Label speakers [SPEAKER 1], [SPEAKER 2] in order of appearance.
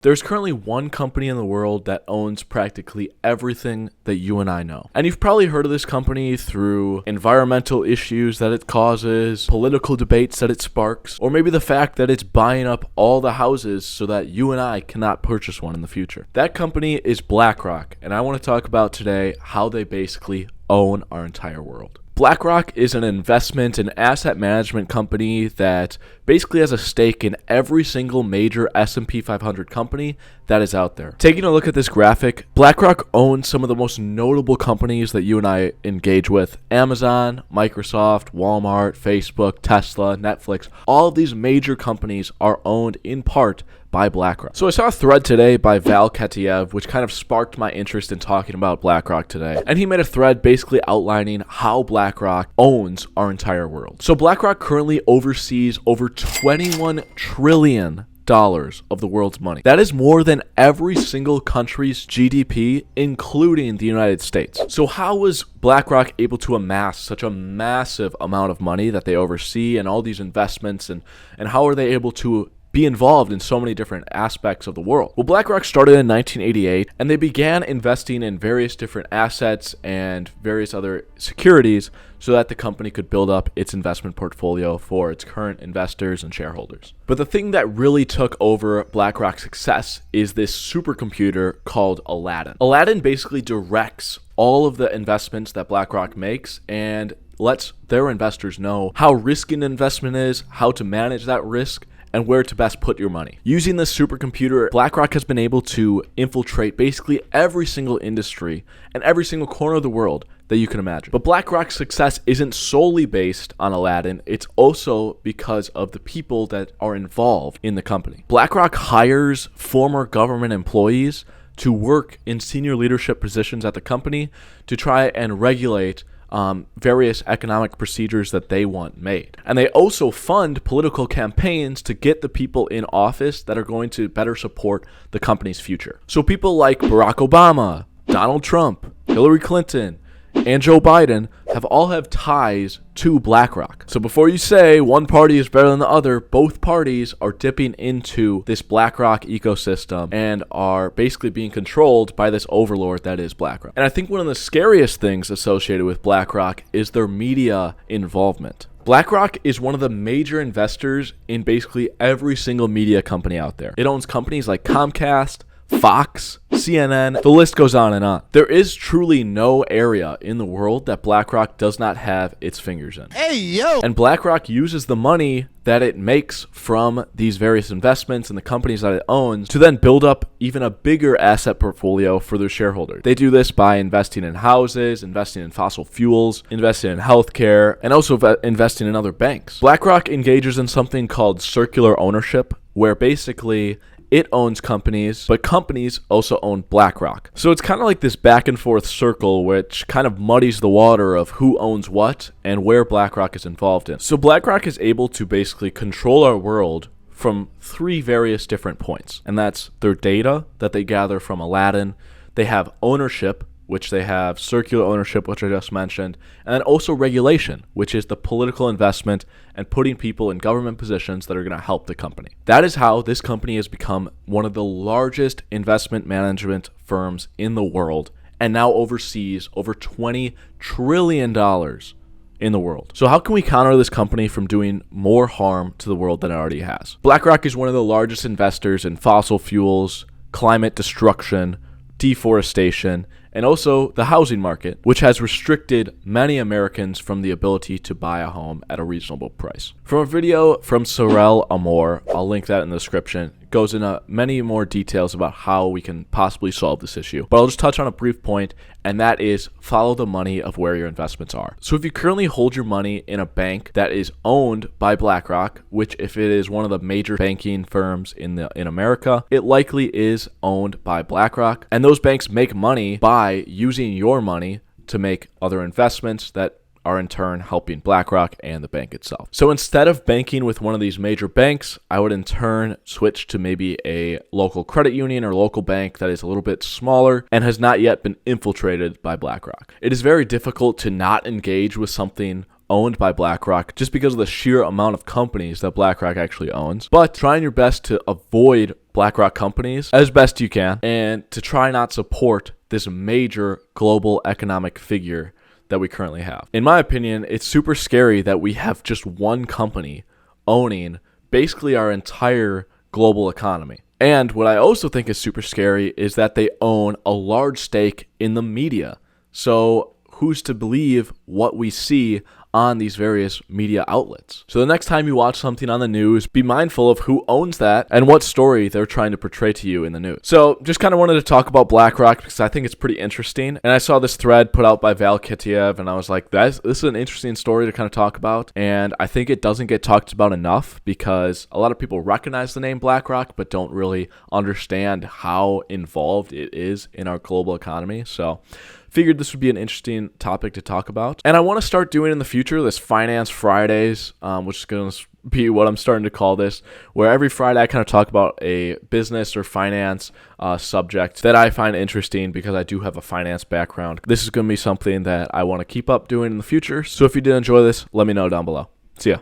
[SPEAKER 1] There's currently one company in the world that owns practically everything that you and I know. And you've probably heard of this company through environmental issues that it causes, political debates that it sparks, or maybe the fact that it's buying up all the houses so that you and I cannot purchase one in the future. That company is BlackRock, and I want to talk about today how they basically own our entire world. BlackRock is an investment and asset management company that basically has a stake in every single major S&P 500 company that is out there. Taking a look at this graphic, BlackRock owns some of the most notable companies that you and I engage with: Amazon, Microsoft, Walmart, Facebook, Tesla, Netflix. All of these major companies are owned in part by BlackRock. So I saw a thread today by Val Ketiev, which kind of sparked my interest in talking about BlackRock today. And he made a thread basically outlining how BlackRock owns our entire world. So BlackRock currently oversees over $21 trillion of the world's money. That is more than every single country's GDP, including the United States. So how was BlackRock able to amass such a massive amount of money that they oversee and all these investments, and how are they able to be involved in so many different aspects of the world? Well, BlackRock started in 1988, and they began investing in various different assets and various other securities so that the company could build up its investment portfolio for its current investors and shareholders. But the thing that really took over BlackRock's success is this supercomputer called Aladdin. Aladdin basically directs all of the investments that BlackRock makes and lets their investors know how risky an investment is, how to manage that risk, and where to best put your money. Using this supercomputer, BlackRock has been able to infiltrate basically every single industry and every single corner of the world that you can imagine. But BlackRock's success isn't solely based on Aladdin, it's also because of the people that are involved in the company. BlackRock hires former government employees to work in senior leadership positions at the company to try and regulate various economic procedures that they want made. And they also fund political campaigns to get the people in office that are going to better support the company's future. So people like Barack Obama, Donald Trump, Hillary Clinton, and Joe Biden have ties to BlackRock. So before you say one party is better than the other, both parties are dipping into this BlackRock ecosystem and are basically being controlled by this overlord that is BlackRock. And I think one of the scariest things associated with BlackRock is their media involvement. BlackRock is one of the major investors in basically every single media company out there. It owns companies like Comcast, Fox, CNN, the list goes on and on. There is truly no area in the world that BlackRock does not have its fingers in.
[SPEAKER 2] Hey, yo!
[SPEAKER 1] And BlackRock uses the money that it makes from these various investments and the companies that it owns to then build up even a bigger asset portfolio for their shareholders. They do this by investing in houses, investing in fossil fuels, investing in healthcare, and also investing in other banks. BlackRock engages in something called circular ownership, where basically it owns companies, but companies also own BlackRock. So it's kind of like this back and forth circle, which kind of muddies the water of who owns what and where BlackRock is involved in. So BlackRock is able to basically control our world from three various different points. And that's their data that they gather from Aladdin. They have ownership, which they have circular ownership, which I just mentioned, and then also regulation, which is the political investment and putting people in government positions that are going to help the company. That is how this company has become one of the largest investment management firms in the world and now oversees over $20 trillion in the world. So how can we counter this company from doing more harm to the world than it already has? BlackRock is one of the largest investors in fossil fuels, climate destruction, deforestation, and also the housing market, which has restricted many Americans from the ability to buy a home at a reasonable price. From a video from Sorel Amor, I'll link that in the description, goes into many more details about how we can possibly solve this issue. But I'll just touch on a brief point, and that is follow the money of where your investments are. So if you currently hold your money in a bank that is owned by BlackRock, which if it is one of the major banking firms in America, it likely is owned by BlackRock. And those banks make money by using your money to make other investments that are in turn helping BlackRock and the bank itself. So instead of banking with one of these major banks, I would in turn switch to maybe a local credit union or local bank that is a little bit smaller and has not yet been infiltrated by BlackRock. It is very difficult to not engage with something owned by BlackRock just because of the sheer amount of companies that BlackRock actually owns. But trying your best to avoid BlackRock companies as best you can and to try not support this major global economic figure that we currently have. In my opinion, it's super scary that we have just one company owning basically our entire global economy. And what I also think is super scary is that they own a large stake in the media. So who's to believe what we see on these various media outlets? So the next time you watch something on the news, be mindful of who owns that and what story they're trying to portray to you in the news. So just kind of wanted to talk about BlackRock because I think it's pretty interesting. And I saw this thread put out by Val Kitiev, and I was like, this is an interesting story to kind of talk about. And I think it doesn't get talked about enough because a lot of people recognize the name BlackRock, but don't really understand how involved it is in our global economy. So figured this would be an interesting topic to talk about. And I want to start doing in the future this Finance Fridays, which is going to be what I'm starting to call this, where every Friday I kind of talk about a business or finance subject that I find interesting because I do have a finance background. This is going to be something that I want to keep up doing in the future. So if you did enjoy this, let me know down below. See ya.